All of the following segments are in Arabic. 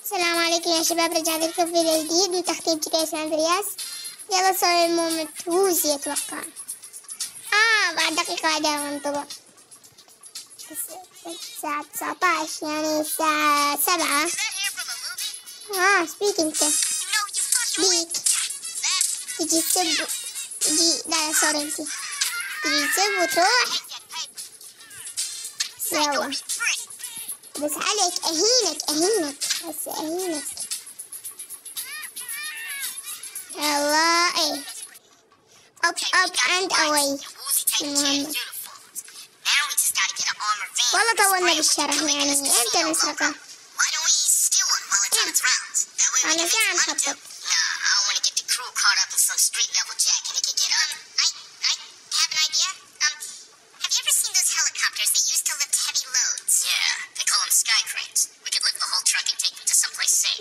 السلام عليكم يا شباب، رجعت لكم فيديو جديد من تختيم جي سان اندرياس. يلا سوي المومنت ووزي اتوقع. بعد دقيقة واحدة وانتظر. الساعة 19 يعني الساعة 7. سبيك انت. سبيك. تجي تسب. لا سوري انت. تجي تسب وتروح. يلا. بس عليك اهينك بس اهينك. يلا ايه up and away. المهم والله طولنا بالشرح، يعني امتى نسرقه؟ انا جاي نخطط.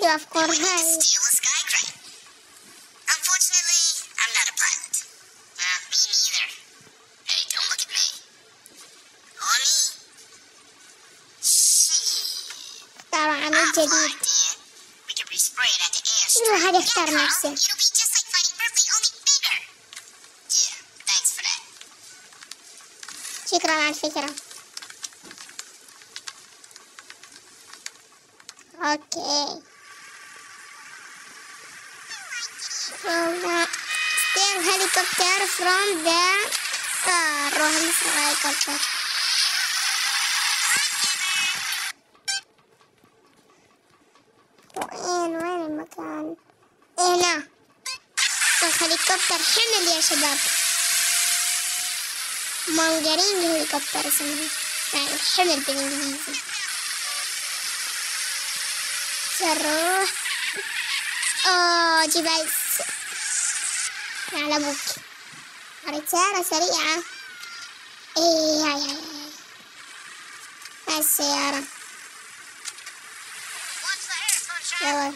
Of course, Steal a sky crane. Unfortunately, I'm not a pilot. Me neither. Hey, don't look at me. On me. Shit. طبعا الجديد. We can respray it at the airstrip. روح هذا اختار نفسه. It'll be just like fighting Berkeley, only bigger. Yeah, thanks for that. شكرا على الفكرة. اوكي. Steal helicopter from the star. روح نسرق هليكوبتر. وين المكان؟ هنا. الهليكوبتر حمل يا شباب. مانجرين هليكوبتر اسمه، يعني حمل بالانجليزي. نروح. جبال على ابوك. رسالة سريعة. هاي السيارة. يلا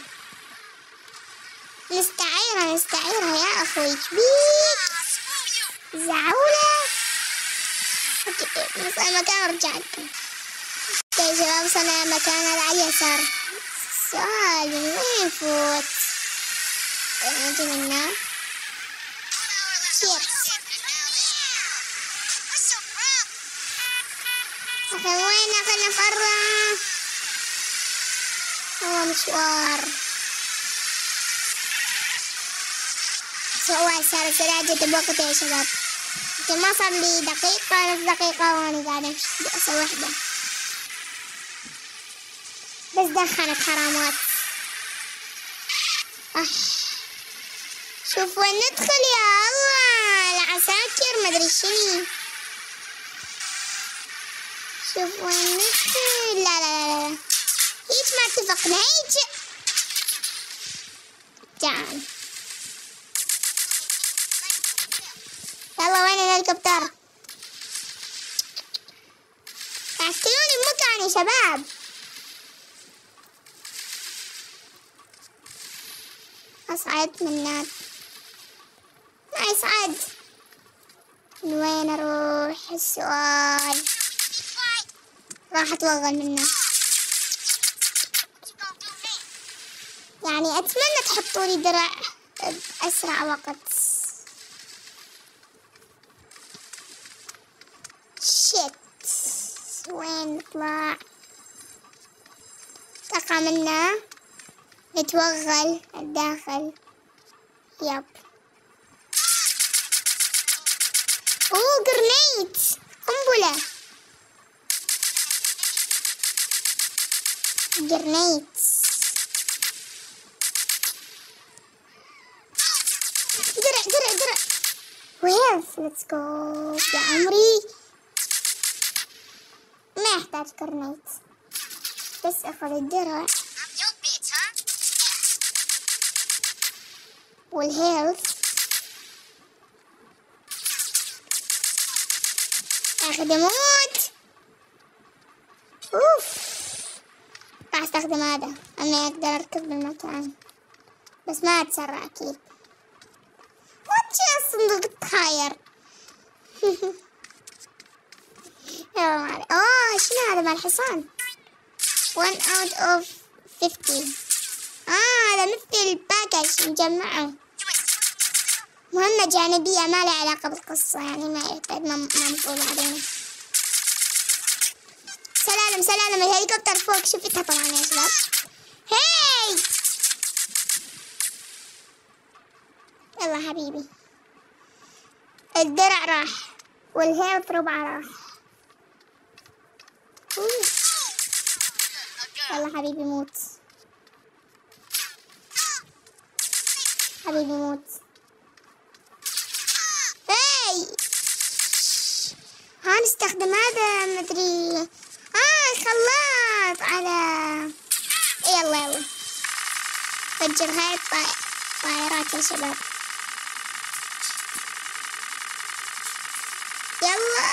نستعيرها يا اخوي. كبير زعولة. اوكي نصل المكان ورجعت. يا شباب وصلنا المكان هذا على اليسار. السؤال وين نفوت؟ نجي منا. أخي وين خلنا نفرح. هو مشوار. سؤال صار سريع جدا بوقت يا شباب. يمكن ما صار لي دقيقة نص دقيقة وأنا قاعدة أسوي وحدة. بس دخلت حرامات. شوف وين ندخل يا الله. العساكر مدري شنو. شوف وين ندخل. لا هيج ما اتفقنا. هيج تعال. يلا وين الهليكوبتر؟ تأكلوني بمكان يا شباب. أصعد منات. ما يصعد. من وين أروح؟ السؤال. راح أتوغل منه. يعني أتمنى تحطولي درع بأسرع وقت. شيت. وين نطلع؟ تقع منا. نتوغل الداخل. يب. جرنيت. قنبلة. جرنيت. درع. ويلز ليتس جو يا عمري. ما يحتاج جرنيت، بس اخذ الدرع والهيلث. اخذ اموت. راح استخدم هذا اني اقدر اركب بالمكان، بس ما اتسرع اكيد. واتش الصندوق الطاير. يلا معلي. شنو هذا مع الحصان؟ 1 out of 50. هذا مثل الباكج نجمعه. مهمة جانبية ما لها علاقة بالقصة، يعني ما يحتاج، ما مفروض علينا. سلالم الهليكوبتر فوق، شفتها طبعا يا شباب. هاي يلا حبيبي، الدرع راح والهيلث ربع راح. يلا حبيبي موت، حبيبي موت. هاي هنستخدم هذا مدري خلاط على يلا فجر هاي الطائرات يا شباب. يلا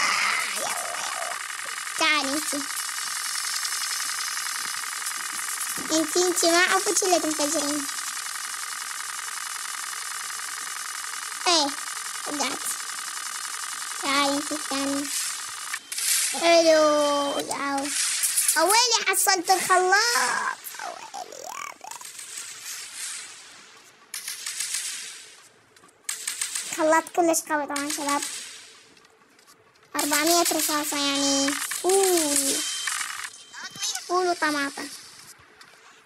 تعالي انتي ما عرفتش الا تنفجرين. ايه وقعت. تعالي انتي الثانية. حلو ياو. اويلي حصلت الخلاط، اويلي يابا. خلاط كلش قوي طبعا شباب. 400 رصاصة يعني فول وطماطة.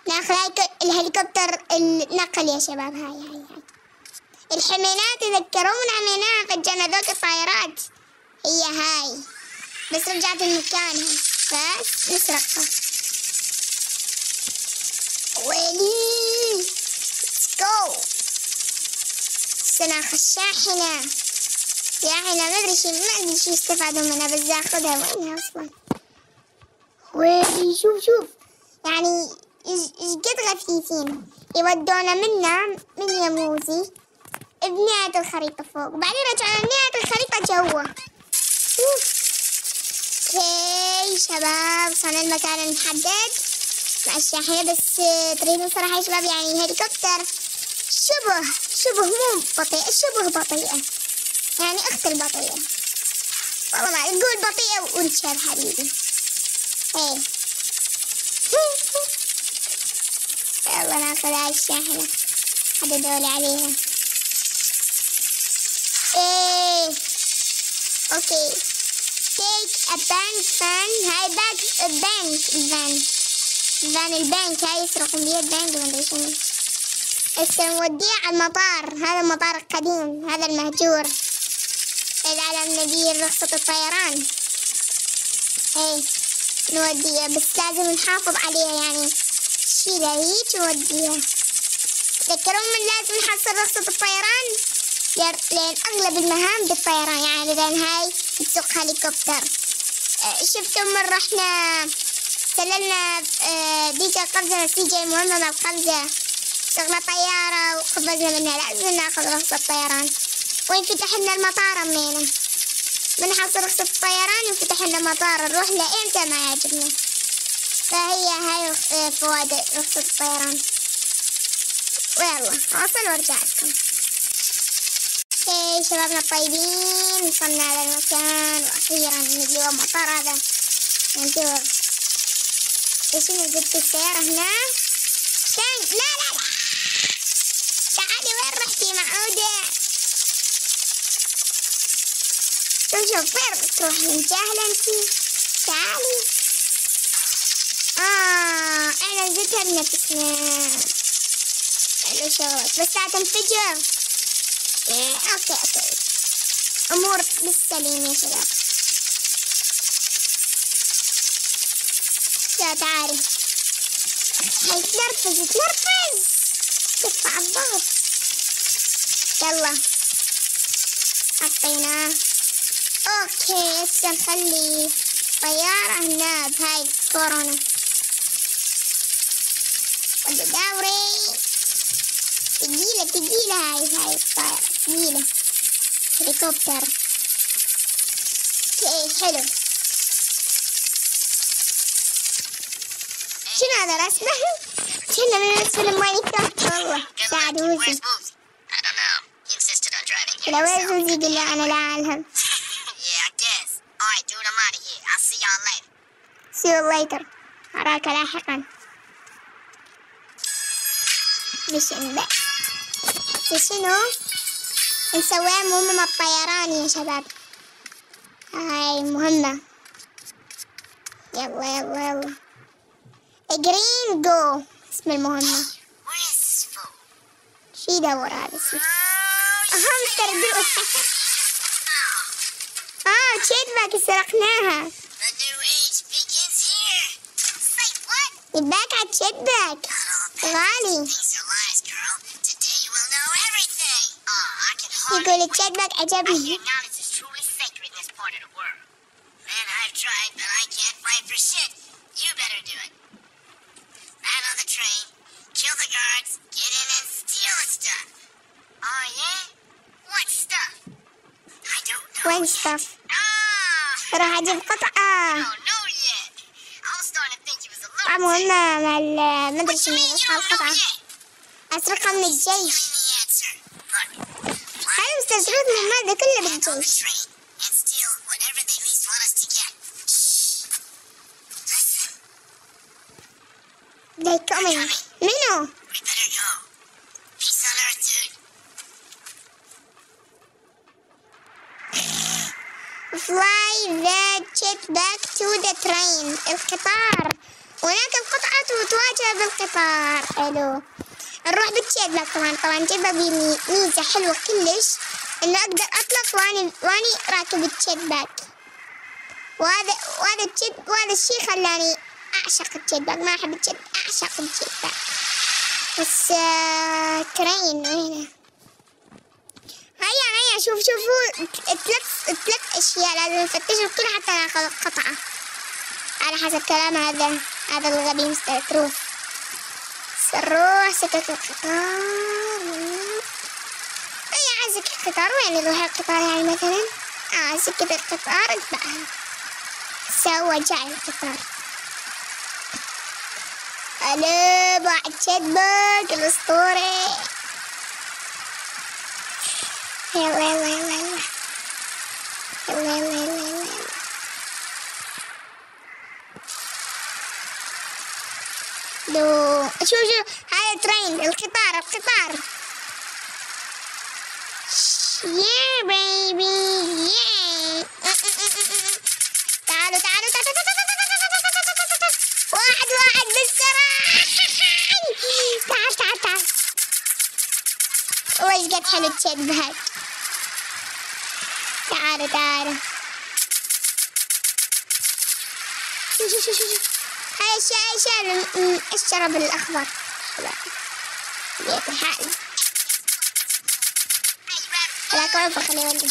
ناخذ الهليكوبتر النقل يا شباب. هاي الحمينات، تذكرون حمينات فجرنا ذوك الطائرات، هي هاي بس رجعت لمكانها، بس نسرقها. ويلي جو سناخ الشاحنة ما ادري شي استفادوا منها، بس اخذها وينها اصلا. ويلي شوف يعني ايش قد غثيثين. يودونا من يموزي بنهاية الخريطة فوق، وبعدين رجعنا لنهاية الخريطة جوا. اوكي شباب، وصلنا المكان المحدد مع الشاحنة. بس تريدون صراحة يا شباب، يعني الهليكوبتر شبه مو بطيئة، شبه بطيئة، يعني اخت البطيئة. والله ما تقول بطيئة ونشاب حبيبي. ايه يلا ناخذ هاي الشاحنة، حددولي عليها. ايه اوكي take a bank van. هاي البنك هاي يسرقون بيه البنك ما ادري شنو. هسه نوديه على المطار، هذا المطار القديم، هذا المهجور اللي على نبي رخصة الطيران. ايه نوديها، بس لازم نحافظ عليها، يعني شيلها هيك نوديها. تذكرون من لازم نحصل رخصة الطيران، لأن أغلب المهام بالطيران، يعني لأن هاي تسوق هليكوبتر. شفتم من رحنا سللنا ديك القفزة نسيجة المهمة مع القفزة، شغلة طيارة وقفزنا منها، لازم ناخذ رخصة الطيران. وينفتح لنا المطار أمينا، بنحصل رخصة الطيران ينفتح لنا المطار، نروح لإمتى ما يعجبنا. فهي هاي فوائد رخصة الطيران. ويلا أوصل وارجع لكم. اوكي شبابنا الطيبين، وصلنا على المكان واخيرا نجي المطار هذا. ندور ايش نوجد في السيارة هنا. لا تعالي، وين رحتي معودة؟ شوف وين بتروحين، جاهلة انتي؟ تعالي. احنا نزلتها بنفسنا. حلو شغلك، بس لا تنفجر. اوكي امور بالسليم يا شباب. لا تعالي، هاي تنرفز تدفع الضغط. يلا حطيناه. اوكي هسه نخلي طيارة هنا بهاي كورونا. دوري تقيلة هاي الطائرة تقيلة، هليكوبتر. اوكي حلو. شنو هذا رسمه؟ كنا من فيلم ماينكرافت. والله ساعد وزي لو وزي يقول لي أنا لا أعلم. See you later. أراك لاحقا. ميشن بس شنو نسويها مهمة الطيران يا شباب. هاي مهمة. يلا يلا يلا. جرين جو اسم المهمة. شي يدور هذا الشي. مستر درو. تشيت باك سرقناها. يباك على تشيت باك غالي. يقول التشيت باك عجبني. وين ستاف؟ راح اجيب قطعة. مهمة مع ما ادري شنو اسمها القطعة. اسرقها من الجيش. هذا مستشفيات مهمة كلها بالجيش. They coming. منو؟ Fly the jet back to the train. القطار. هناك القطعة تواجه بالقطار. حلو. نروح بالجيت باك طبعا الجيت باك ميزة حلوة كلش انه اقدر اطلق واني راكب الجيت باك. وهذا الشي خلاني اعشق الجيت باك. ما احب الجيت، اعشق الجيت باك. بس ترين وينه؟ هيا شوفوا ثلاث اشياء لازم نفتشهم كلها حتى ناخذ القطعة على حسب كلام هذا الغبي مستر تروح. نروح سكك القطار. هيا سكك القطار. وين يروح القطار يعني مثلا؟ سكة القطار اتبعها. سوى جاي القطار. الو بعد شدك الاسطوري. يلا يلا يلا يلا يلا يلا يلا يلا. دو شوف هذا ترين القطار. يا بيبي يا. تعالوا واحد بالسرعة. تعال وش قد حلو الجيت باك. تعالوا شوف هاي اشياء الشرب الاخضر. بيت الحال لا كوفة خليه يولي.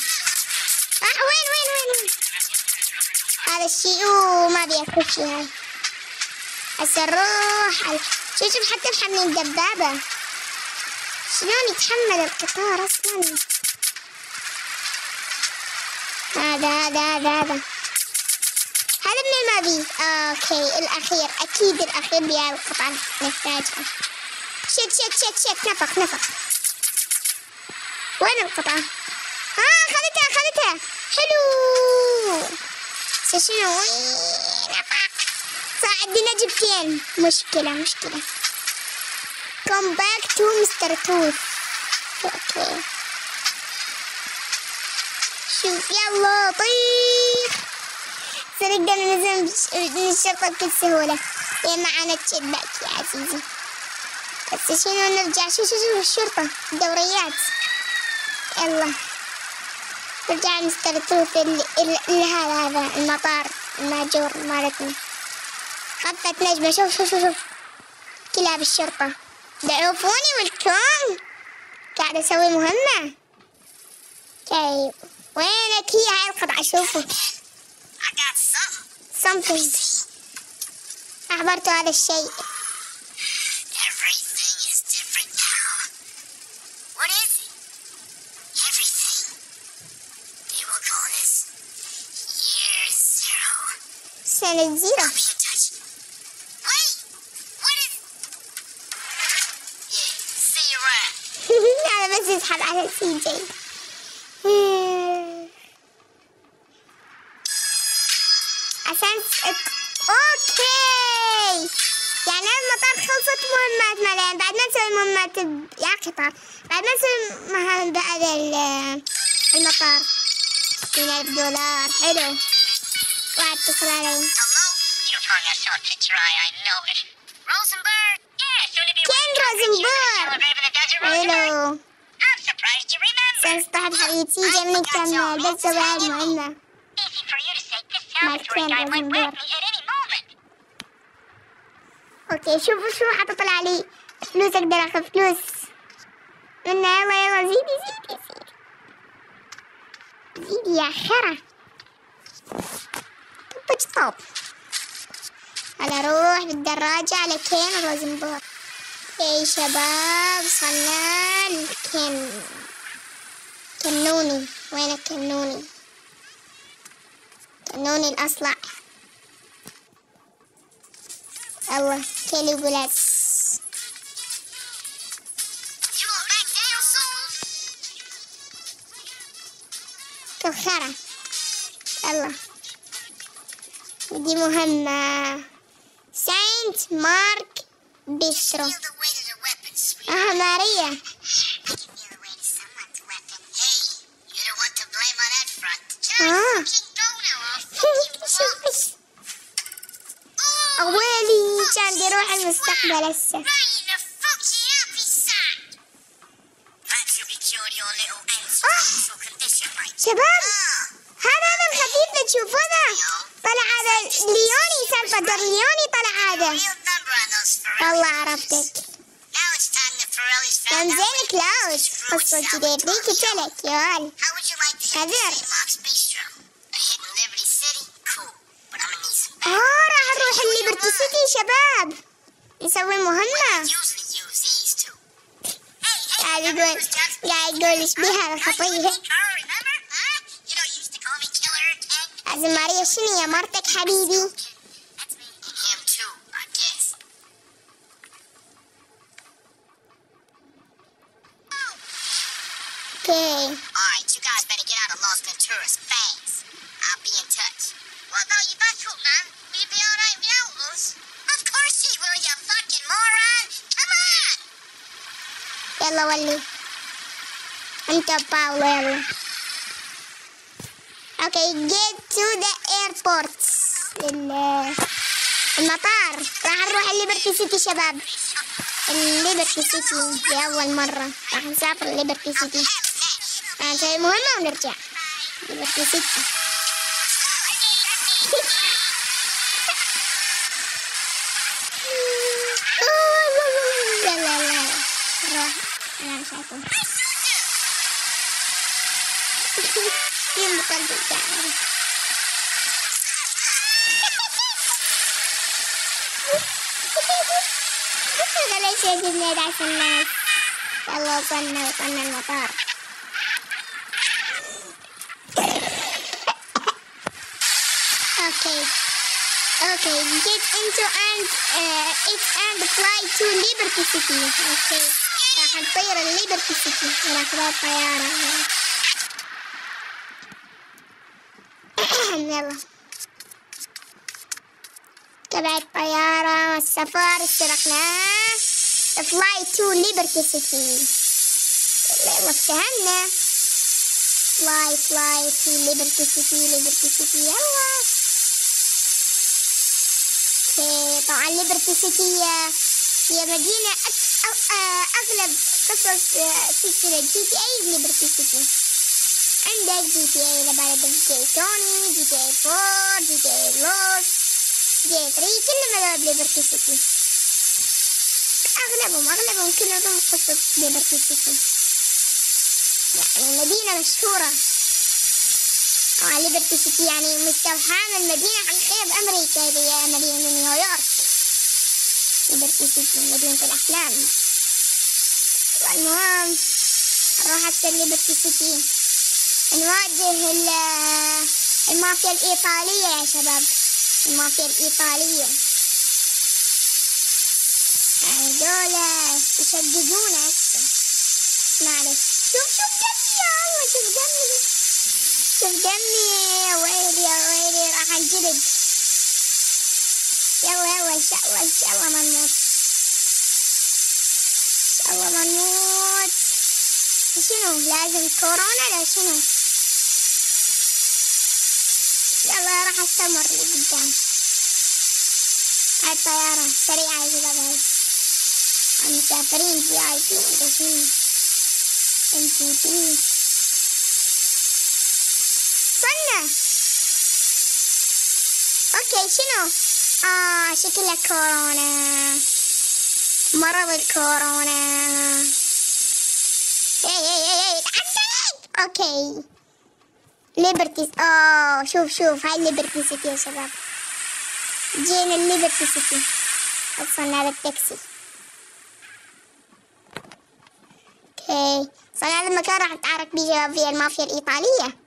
وين هذا الشيء ما بياكل شيء. هاي هسه نروح. شوف حتى محمل الدبابة. شلون يتحمل القطار اصلا. هذا من الماضي. اوكي الاخير اكيد الاخير بيا القطعة نحتاجها. شت نفق. وين القطعة؟ خذتها حلو. شنو نفق. عندنا جبتين. مشكلة. Come back to Mr. Tooth. اوكي شوف يلا طير. سنقدر ننزل من الشرطة بكل سهولة. معنا الجيت باك يا عزيزي. بس شنو نرجع. شوف الشرطة الدوريات. يلا رجع مستر توث اللي هذا المطار المهجور مالتنا. خفت نجمة. شوف كلاب الشرطة ضعفوني والكون. قاعدة أسوي مهمة. طيب وينك هاي القطعة؟ شوفوا something. أخبرته هذا الشيء. سنة زيرو. أنا بس يسحب على السي جي. عشان اوكي يعني المطار خلصت مهمات مالي بعد ما نسوي مهمات يا قطار، بعد ما نسوي مهام بهذا المطار. 60,000 دولار حلو. واحد اتصل علي. كين روزنبرغ. حلو. سنصطحب حبيبتي جاي نكمل بس سؤال مهمة. مع كين روزنبرغ. اوكي شوفوا شو حتطلع لي فلوس، اقدر اخذ فلوس منها. يلا يلا زيدي يا خرا. طب هلا روح بالدراجة على كين روزنبرغ. يا شباب وصلنا كنوني. وينك كنوني؟ كنوني الأصلع. الله كيلي بولاس. كخرة. الله دي مهمة. ساينت مارك بيسترو. ماريا. أولي كان بيروح المستقبل هسه. شباب هذا الخفيف اللي تشوفونه طلع هذا ليوني، سلفادور ليوني طلع هذا. والله عرفتك. كان زين كلاوس. قصة جديدة بريكي تلك يا ولد. كذر. راح نروح الليبرتي سيتي شباب نسوي مهمة. قاعد يقول ايش بيها الخطية. لازم ماريا شنو يا مرتك حبيبي؟ Okay. Alright, you guys better get out of Los Venturas fast. I'll be in touch. Well, no, you back up, man. Will you be alright without us? Of course you will, you fucking moron! Come on! يلا ولي. انت باولو يلا. Okay, get to the airport. المطار. راح نروح الليبرتي سيتي شباب. الليبرتي سيتي لأول مرة راح نسافر الليبرتي سيتي. نسوي مهمة ونرجع. الليبرتي سيتي. لا روح. أنا مش عارفة. يوم قلبي تعال. هذا ليش يجبني أدعس الناس. يلا وصلنا المطار. Okay, get into and fly to Liberty City. Okay, راح نطير الليبرتي سيتي. ناخذ الطيارة. يلا تبع الطيارة والسفر اشتركناه. fly to Liberty City. يلا افتهمنا. fly to Liberty City. يلا. طبعا ليبرتي سيتي هي مدينة أغلب قصص سلسلة GTA ليبرتي سيتي. عندك GTA لبلد توني، GTA 4، GTA لوس، GTA 3 كلهم هذول بليبرتي سيتي. أغلبهم كلهم قصة ليبرتي سيتي. يعني مدينة مشهورة. ليبرتي سيتي يعني مستوحاة من مدينة حقيقية بأمريكا. هي مدينة نيويورك. ليبرتي سيتي مدينة الأحلام. المهم نروح هسه ليبرتي سيتي نواجه المافيا الإيطالية يا شباب. المافيا الإيطالية هذولا يشددونا هسه. معلش شوف دمي يا الله. شوف دمي يا ويلي راح انجلد. يلا ان شاء الله ما نموت. الله ما نموت. شنو لازم كورونا لا شنو؟ يلا راح استمر لقدام. هاي الطيارة سريعة يا شباب. هاي المسافرين VIP ولا شنو؟ MCP. صلنا. اوكي شنو؟ شكلها كورونا. مرض الكورونا. اي تعديت. اوكي ليبرتي. شوف هاي ليبرتي سيتي يا شباب. جينا الليبرتي سيتي. وصلنا بالتاكسي. اوكي صلنا هذا المكان راح نتعارك بيه شباب في المافيا الإيطالية.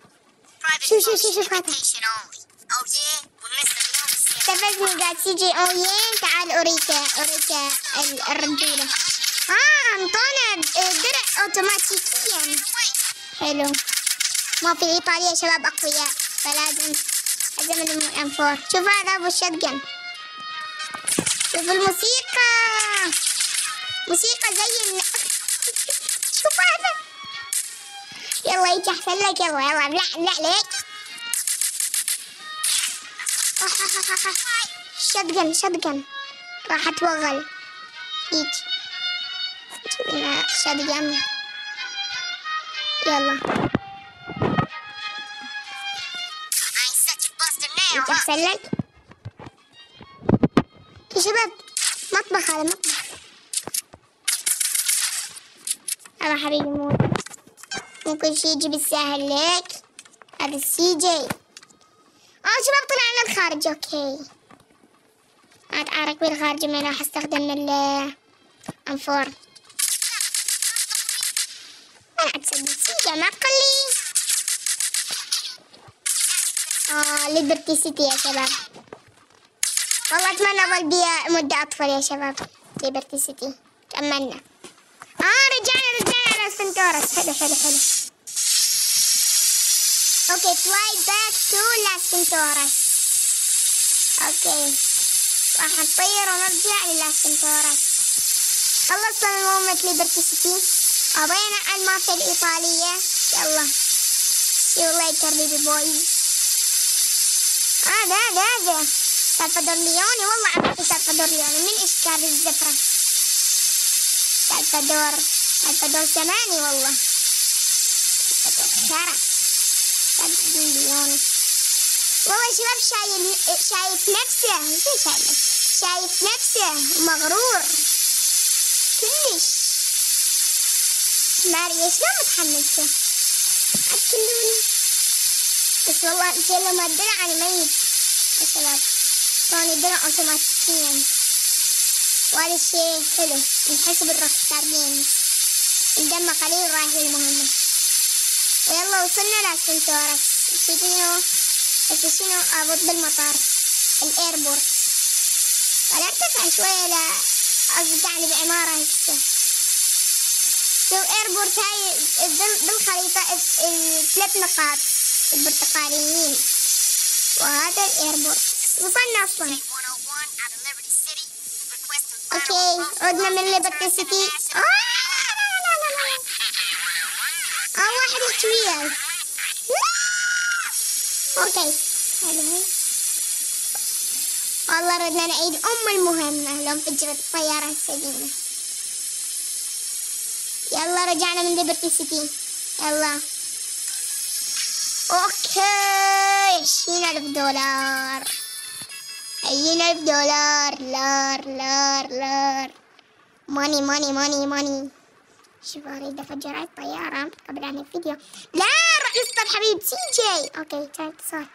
شوف هذا. استفزني قاعد CJ أويين. تعال أوريك الرجولة. انطونا درع اوتوماتيكيا. حلو. مافيا الإيطالية شباب أقوياء فلازم من الأنفور. شوف هذا أبو الشتقن. شوف الموسيقى. موسيقى زي شوف هذا. يلا يجي أحسن لك. يلا ابلع عليك. شتقن راح أتوغل. يجي جيب لنا شتقن. يلا يجي أحسن لك يا شباب. مطبخ هذا مطبخ. هذا حبيبي موت. ممكن شي يجي بالساهل لك. هذا CJ. شباب طلعنا الخارج. اوكي اتعارك بالخارج. ما راح استخدم الانفور. ما تصدق CJ ما تقلي. ليبرتي سيتي يا شباب. والله اتمنى اظل بيها مدة اطول يا شباب. ليبرتي سيتي اتمنى. رجعنا على سنتورس. حلو. اوكي فلاي باك تو لاس سنتورس. اوكي راح نطير ونرجع للاس سنتورس. خلصنا من مهمة ليبرتي سيتي. قضينا على المافيا الإيطالية. يلا سي يو ليتر بيبي بويز. هذا سالفادور ليوني. والله عرفت سالفادور ليوني من إشكال الزفرة. سالفادور زماني والله. شرف سالفادور ليوني. والله شباب شايف نفسه. شايف نفسه مغرور كلش. ماري شلون متحملته؟ أتكلموني بس والله جينا ما الدرع أنا ميت يا شباب. طاني درع أوتوماتيكيا وهذا الشيء حلو. نحسب الروكستار جيمز. الدم قليل رايح للمهمة. ويلا وصلنا لسنتورس. شنو أبط بالمطار الإيربورت. ولا ارتفع شوية أصدقائي بعمارة هسه. شوف إيربورت هاي بالخريطة 3 نقاط البرتقاليين. وهذا الإيربورت. وصلنا أصلا. اوكي عدنا من ليبرتي سيتي. لا واحد يحكي. اوكي حلو. والله ردنا نعيد المهمة لو انفجرت الطيارة السليمة. يلا رجعنا من ليبرتي سيتي. يلا اوكي 20,000 دولار. 20,000 دولار. لار ماني. شوف اريد افجر الطيارة قبل عن الفيديو. لا راح نصطاد حبيب CJ. اوكي كان اتصال.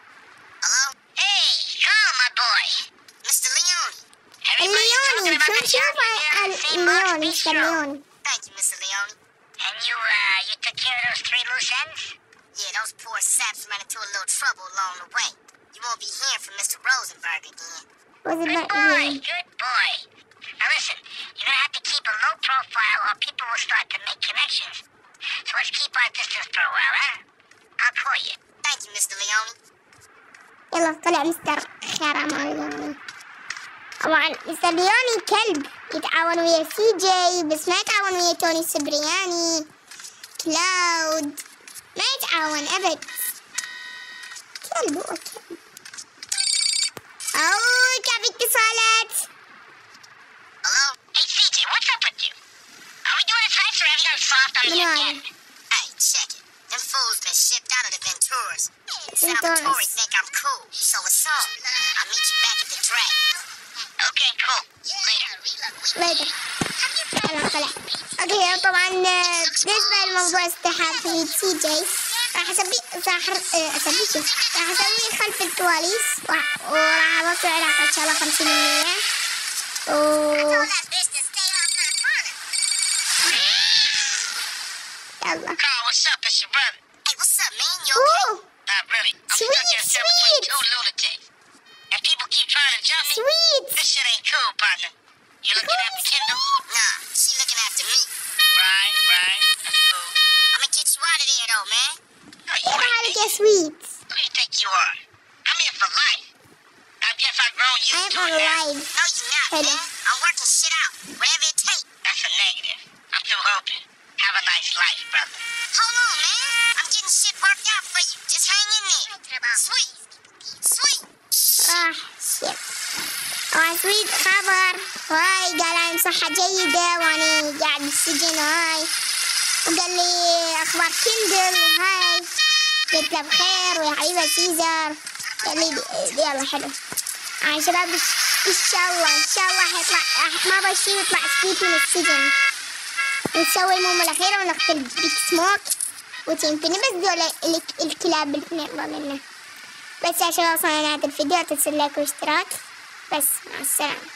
الليوني شوف الليوني مستر ليوني. Thank you, Mr. Leone. And you took care of those 3 loose ends? Yeah, those poor saps ran into a little trouble along the way. You won't be hearing from Mr. Rosenberg again. Good boy. Now listen, you're gonna have to keep a low profile or people will start to make connections. So let's keep our distance for a while, huh? I'll call you. Thank you, Mr. Leone. يلا طلع مستر خير. ما طبعا مستر ليوني كلب، يتعاون ويا سي جي بس ما يتعاون ويا توني السبرياني. كلاود ما يتعاون أبد، كلب هو كلب. أوه كان في اتصالات. Hello? Hey, CJ, what's up with you? Are we doing this right or have you gone soft on me again? Hey, check it. Them fools been shipped out of the Venturas. Salvatore think I'm cool, so it's on. I'll meet you back at the track. Okay, cool. Later. طلع. اوكي طبعا بالنسبة لموضوع استحاضة سي جي راح اسوي خلف الكواليس وراح اوصل علاقة ان شاء الله 50%. يلا. Carl, what's up? It's your brother. Hey, what's up, man? You okay? Not really. I'm stuck here between two lunatics. And people keep trying to jump me. Sweet. This shit ain't cool, partner. You looking after Kendall? Nah, she looking after me. Right. That's cool. I'ma get you out of there, though, man. ايه حالك يا سويت؟ Who do you think you are? I'm here for life. I guess I've grown used to I'm it now. alive. No, you're not, Hello. man. I'm working shit out. Whatever it takes. That's a negative. I'm through hoping. Have a nice life, brother. Hold on, man. I'm getting shit worked out for you. Just hang in there. Sweet. راح شيت. سويت خبر هاي قال عن صحة جيدة وأنا قاعد بالسجن هاي، وقال لي أخبار كندل وهاي، قلت له بخير ويا حبيبة سيزر. قال لي يلا حلو شباب إن شاء الله حيطلع، ما بشي يطلع سكيتي من السجن، نسوي المهمة الأخيرة ونقتل بيك سموك وتيمبني. بس دول الكلاب اللي نرضى منه. بس يا شباب وصلنا لنهاية الفيديو، تنسوا اللايك والاشتراك. بس مع السلامة.